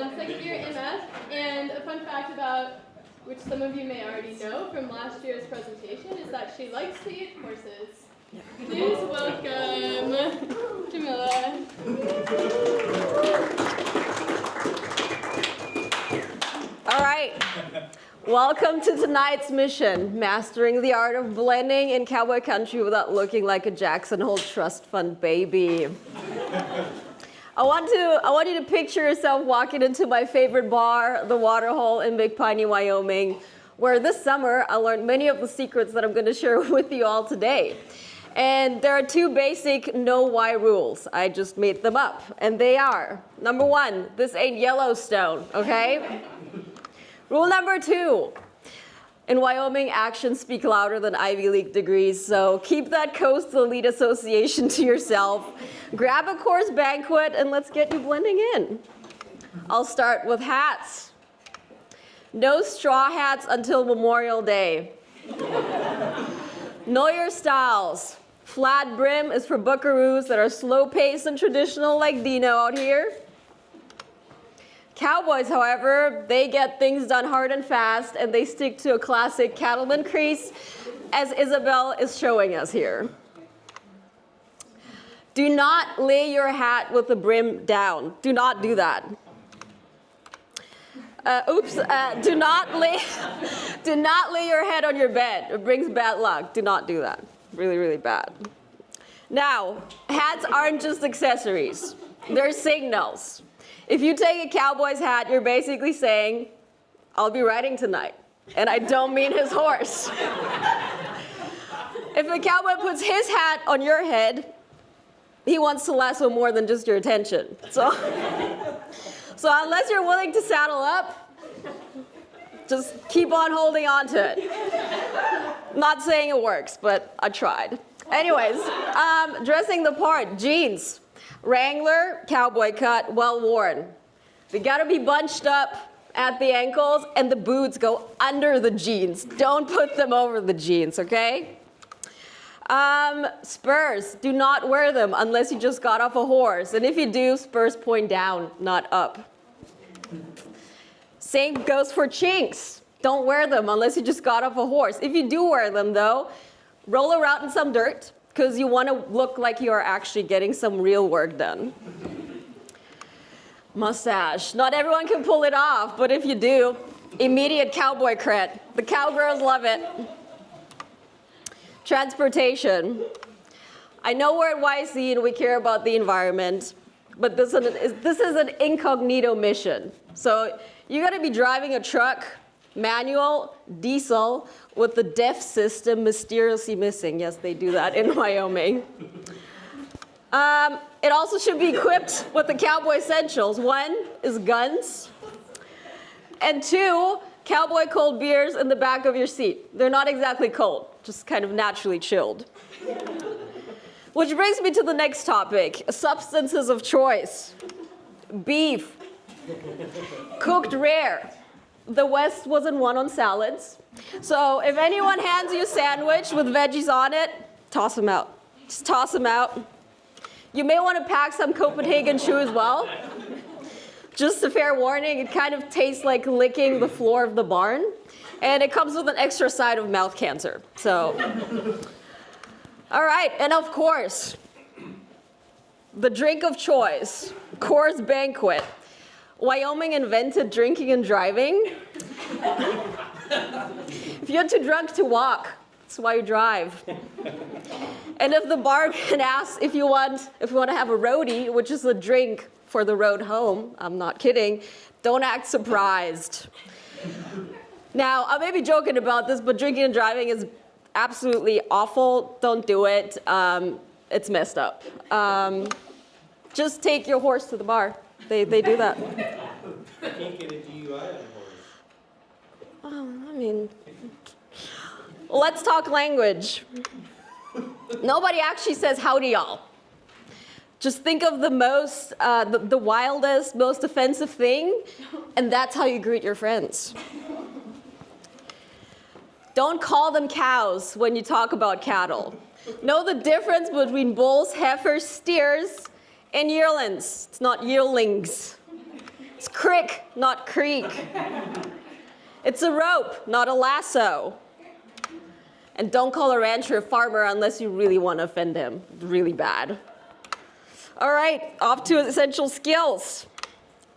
second year MF, and a fun fact about, which some of you may already know from last year's presentation, is that she likes to eat horses. Please welcome Jamila. All right. Welcome to tonight's mission, mastering the art of blending in cowboy country without looking like a Jackson Hole Trust Fund baby. I want you to picture yourself walking into my favorite bar, the Waterhole in Big Piney, Wyoming, where this summer I learned many of the secrets that I'm going to share with you all today. And there are two basic know-why rules. I just made them up, and they are, number one, this ain't Yellowstone, okay? Rule number two, in Wyoming, actions speak louder than Ivy League degrees, so keep that Coastal Elite Association to yourself. Grab a course banquet, and let's get you blending in. I'll start with hats. No straw hats until Memorial Day. Know your styles. Flat brim is for buckaroos that are slow-paced and traditional like Dino out here. Cowboys, however, they get things done hard and fast, and they stick to a classic cattleman crease, as Isabel is showing us here. Do not lay your hat with the brim down. Do not do that. Do not lay your head on your bed. It brings bad luck. Do not do that. Really, really bad. Now, hats aren't just accessories. They're signals. If you take a cowboy's hat, you're basically saying, I'll be riding tonight. And I don't mean his horse. If a cowboy puts his hat on your head, he wants to lasso more than just your attention. So unless you're willing to saddle up, just keep on holding on to it. Not saying it works, but I tried. Anyways, dressing the part, jeans. Wrangler, cowboy cut, well worn. They gotta be bunched up at the ankles, and the boots go under the jeans. Don't put them over the jeans, okay? Spurs, do not wear them unless you just got off a horse. And if you do, spurs point down, not up. Same goes for chinks. Don't wear them unless you just got off a horse. If you do wear them, though, roll around in some dirt, because you want to look like you are actually getting some real work done. Mustache. Not everyone can pull it off, but if you do, immediate cowboy cred. The cowgirls love it. Transportation. I know we're at YC and we care about the environment, but this is an incognito mission. So you gotta be driving a truck, manual, diesel, with the DEF system mysteriously missing. Yes, they do that in Wyoming. It also should be equipped with the cowboy essentials. One is guns, and two, cowboy cold beers in the back of your seat. They're not exactly cold, just kind of naturally chilled. Which brings me to the next topic, substances of choice. Beef, cooked rare. The West wasn't one on salads. So if anyone hands you a sandwich with veggies on it, toss them out. Just toss them out. You may want to pack some Copenhagen shoe as well. Just a fair warning, it kind of tastes like licking the floor of the barn. And it comes with an extra side of mouth cancer. So, all right, and of course, the drink of choice, Coors Banquet. Wyoming invented drinking and driving. If you're too drunk to walk, that's why you drive. And if the bar can ask if you want to have a roadie, which is a drink for the road home, I'm not kidding, don't act surprised. Now, I may be joking about this, but drinking and driving is absolutely awful. Don't do it. It's messed up. Just take your horse to the bar. They do that. I can't get a DUI on a horse. I mean, let's talk language. Nobody actually says howdy y'all. Just think of the wildest, most offensive thing, and that's how you greet your friends. Don't call them cows when you talk about cattle. Know the difference between bulls, heifers, steers, and yearlings. It's not yearlings. It's crick, not creek. It's a rope, not a lasso. And don't call a rancher a farmer unless you really want to offend him. Really bad. All right, off to essential skills.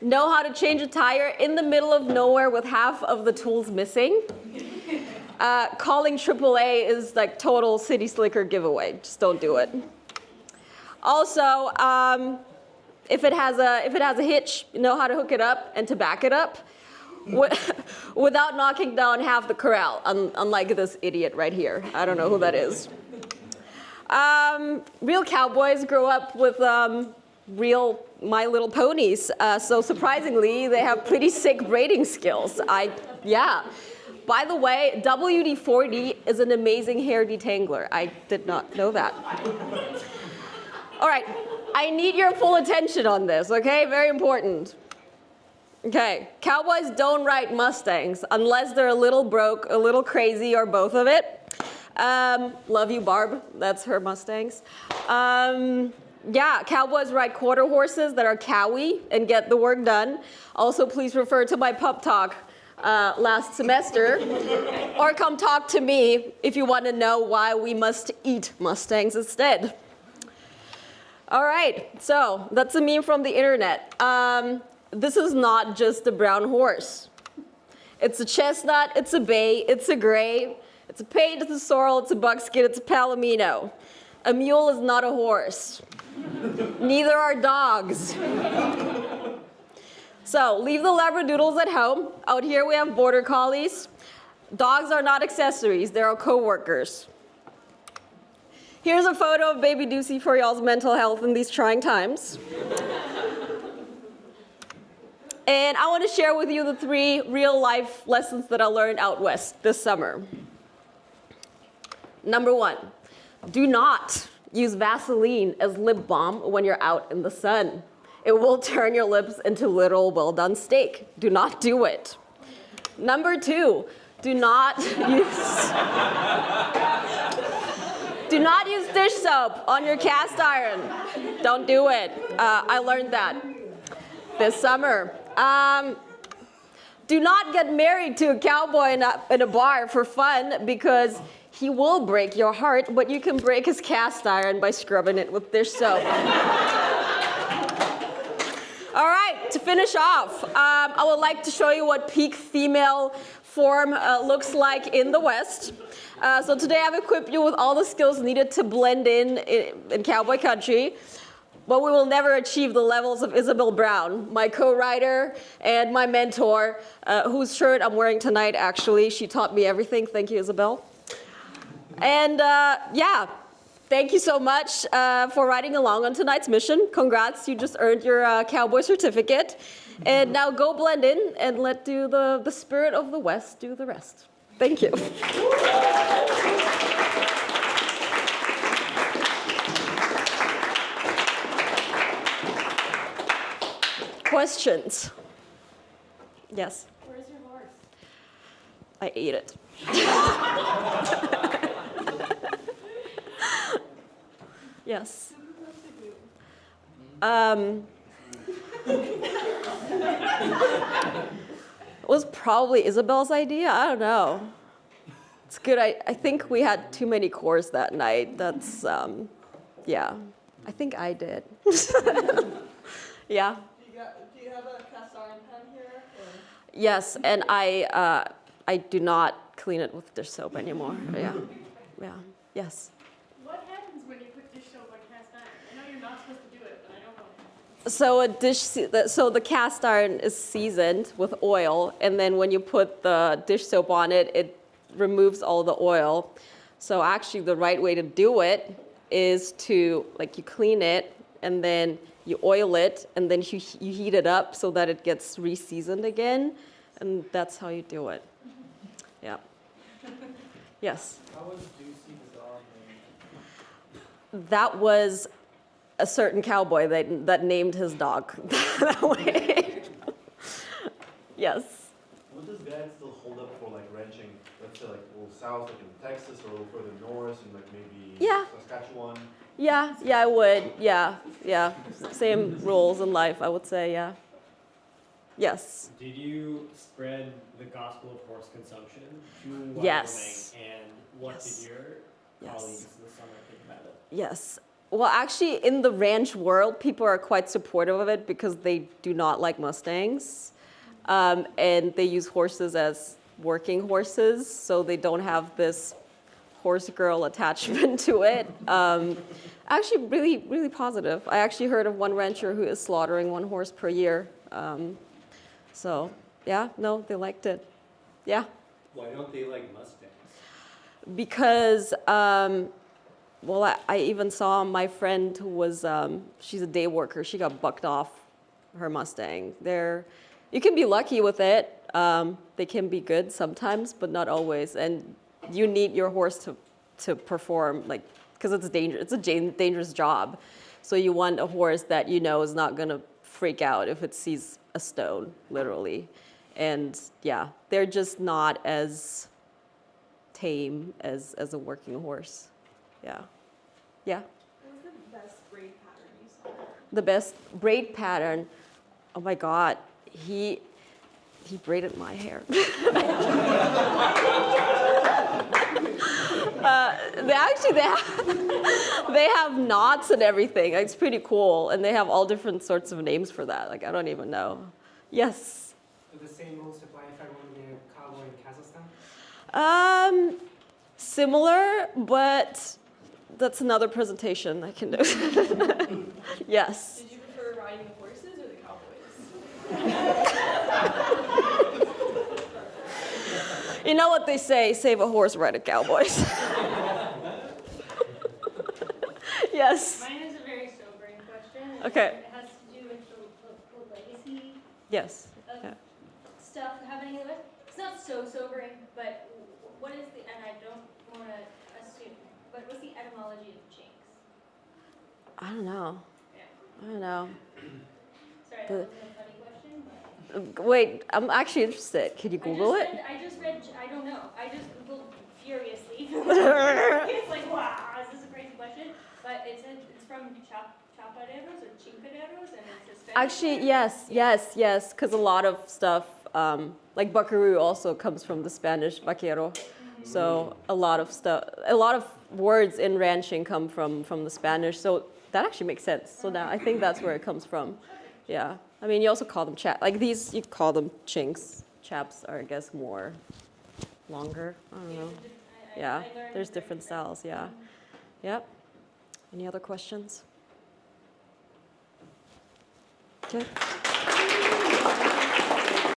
Know how to change a tire in the middle of nowhere with half of the tools missing. Calling AAA is like total city slicker giveaway. Just don't do it. Also, if it has a hitch, know how to hook it up and to back it up without knocking down half the corral, unlike this idiot right here. I don't know who that is. Real cowboys grow up with real My Little Ponies, so surprisingly, they have pretty sick braiding skills. Yeah. By the way, WD-40 is an amazing hair detangler. I did not know that. All right, I need your full attention on this, okay? Very important. Okay, cowboys don't ride Mustangs unless they're a little broke, a little crazy, or both of it. Love you, Barb. That's her Mustangs. Yeah, cowboys ride quarter horses that are cowy and get the work done. Also, please refer to my pup talk last semester, or come talk to me if you want to know why we must eat Mustangs instead. All right, so that's a meme from the internet. This is not just a brown horse. It's a chestnut, it's a bay, it's a gray, it's a paint, it's a sorrel, it's a buckskin, it's a palomino. A mule is not a horse. Neither are dogs. So leave the labradoodles at home. Out here we have border collies. Dogs are not accessories, they're our co-workers. Here's a photo of baby Doocy for y'all's mental health in these trying times. And I want to share with you the 3 real-life lessons that I learned out west this summer. Number 1, do not use Vaseline as lip balm when you're out in the sun. It will turn your lips into literal well-done steak. Do not do it. Number 2, do not use dish soap on your cast iron. Don't do it. I learned that this summer. Do not get married to a cowboy in a bar for fun, because he will break your heart, but you can break his cast iron by scrubbing it with dish soap. All right, to finish off, I would like to show you what peak female form looks like in the West. So today I've equipped you with all the skills needed to blend in cowboy country. But we will never achieve the levels of Isabel Brown, my co-writer and my mentor, whose shirt I'm wearing tonight, actually. She taught me everything. Thank you, Isabel. And yeah, thank you so much for riding along on tonight's mission. Congrats, you just earned your cowboy certificate. And now go blend in and let the spirit of the West do the rest. Thank you. Questions? Yes? Where's your horse? I ate it. Yes. It was probably Isabel's idea. I don't know. It's good. I think we had too many cores that night. That's, yeah. I think I did. Yeah. Do you have a cast iron pan here? Or? Yes, and I do not clean it with dish soap anymore. Yeah. Yeah. Yes. What happens when you put dish soap on cast iron? I know you're not supposed to do it, but I don't know. So the cast iron is seasoned with oil, and then when you put the dish soap on it, it removes all the oil. So actually the right way to do it is to, like, you clean it, and then you oil it, and then you heat it up so that it gets re-seasoned again, and that's how you do it. Yeah. Yes? How was Doocy the dog named? That was a certain cowboy that named his dog that way. Yes? Would this guide still hold up for like ranching, let's say like a little south, like in Texas, or a little further north, in like maybe Saskatchewan? Yeah, I would. Yeah. Same rules in life, I would say, yeah. Yes. Did you spread the gospel of horse consumption to Wyoming? Yes. And what Yes. did your Yes. colleagues in the summer think about it? Yes. Well, actually, in the ranch world, people are quite supportive of it because they do not like Mustangs. And they use horses as working horses, so they don't have this horse girl attachment to it. Actually, really, really positive. I actually heard of one rancher who is slaughtering one horse per year. So, yeah, no, they liked it. Yeah. Why don't they like Mustangs? Because, well, I even saw my friend who was, she's a day worker. She got bucked off her Mustang. You can be lucky with it. They can be good sometimes, but not always. And you need your horse to perform, like, because it's dangerous. It's a dangerous job. So you want a horse that you know is not gonna freak out if it sees a stone, literally. And yeah, they're just not as tame as a working horse. Yeah. Yeah. What was the best braid pattern you saw? The best braid pattern. Oh my God, he braided my hair. They have knots and everything. It's pretty cool, and they have all different sorts of names for that. Like I don't even know. Yes. Do the same rules apply if I want to be a cowboy in Kazakhstan? Similar, but that's another presentation I can do. Yes. Did you prefer riding the horses or the cowboys? You know what they say, save a horse, ride a cowboy. Yes. Mine is a very sobering question. Okay. It has to do with the legacy Yes. of Yeah. stuff happening in the West. It's not so sobering, but what is the, and I don't want to assume, but what's the etymology of chinks? I don't know. Yeah. I don't know. Sorry, that The- wasn't a funny question, but. Wait, I'm actually interested. Can you Google it? I just read, I don't know. I just Googled furiously. It's like, wow, is this a crazy question? But it's from chapaderos or chincaderos, and it's a Spanish Actually, word. yes, because a lot of stuff, like buckaroo also comes from the Spanish vaquero. So a lot of words in ranching come from the Spanish. So that actually makes sense. So now I think that's where it comes from. Yeah. I mean, you also call them like these, you call them chinks. Chaps are, I guess, more longer. I don't know. Yeah, I learned there's very different different. styles, yeah. Yep. Any other questions? Okay.